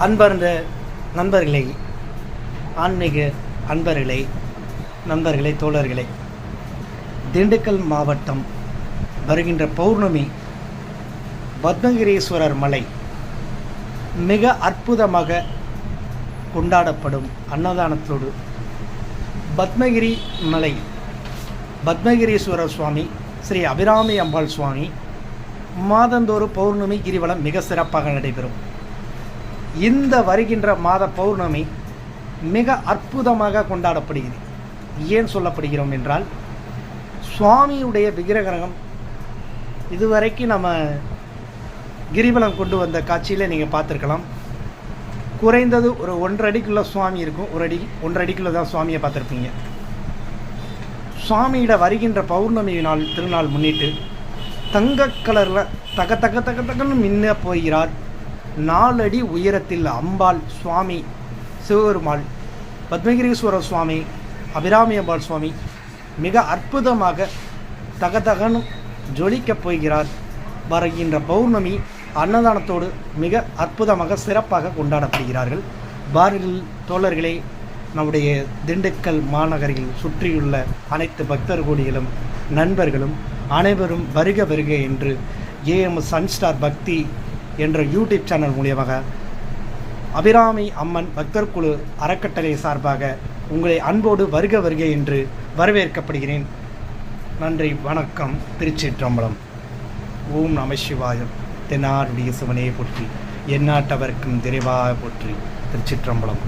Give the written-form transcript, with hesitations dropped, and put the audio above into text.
அன்பார்ந்த நண்பர்களே, ஆன்மீக நண்பர்களே, தோழர்களே, திண்டுக்கல் மாவட்டம் வருகின்ற பௌர்ணமி பத்மகிரீஸ்வரர் மலை மிக அற்புதமாக கொண்டாடப்படும் அன்னதானத்தோடு பத்மகிரி மலை பத்மகிரீஸ்வரர் சுவாமி ஸ்ரீ அபிராமி அம்பாள் சுவாமி மாதந்தோறும் பௌர்ணமி கிரிவலம் மிக சிறப்பாக நடைபெறும். இந்த வருகின்ற மாத பௌர்ணமி மிக அற்புதமாக கொண்டாடப்படுகிறது. ஏன் சொல்லப்படுகிறோம் என்றால், சுவாமியுடைய விக்கிரகம் இதுவரைக்கும் நம்ம கிரிவலம் கொண்டு வந்த காட்சியில் நீங்கள் பார்த்துருக்கலாம். குறைந்தது ஒரு 1.5 அடிக்குள்ள சுவாமி இருக்கும். 1.5 அடிக்குள்ள தான் சுவாமியை பார்த்துருப்பீங்க. சுவாமியிட வருகின்ற பௌர்ணமி திருநாள் முன்னிட்டு தங்க கலரில் தகன்னு மின்ன போகிறார். 4 அடி உயரத்தில் அம்பாள் சுவாமி சிவபெருமாள் பத்மகிரீஸ்வரர் சுவாமி அபிராமி அம்பாள் சுவாமி மிக அற்புதமாக தகன்னு ஜொலிக்கப் போகிறார். வருகின்ற பௌர்ணமி அன்னதானத்தோடு மிக அற்புதமாக சிறப்பாக கொண்டாடப்படுகிறார்கள். பாருங்கள் தோழர்களே, நம்முடைய திண்டுக்கல் மாநகரில் சுற்றியுள்ள அனைத்து பக்தர் கோடிகளும் நண்பர்களும் அனைவரும் வருக வருக என்று ஏஎம் சன்ஸ்டார் பக்தி என்ற யூடியூப் சேனல் மூலியமாக அபிராமி அம்மன் பக்தர் குழு அறக்கட்டளை சார்பாக உங்களை அன்போடு வருக வருக என்று வரவேற்கப்படுகிறேன். நன்றி, வணக்கம். திருச்சிற்றம்பலம். ஓம் நம சிவாயம். தென்னாருடைய சிவனையை போற்றி, எந்நாட்டவர்க்கும் நிறைவாக போற்றி. திருச்சிற்றம்பலம்.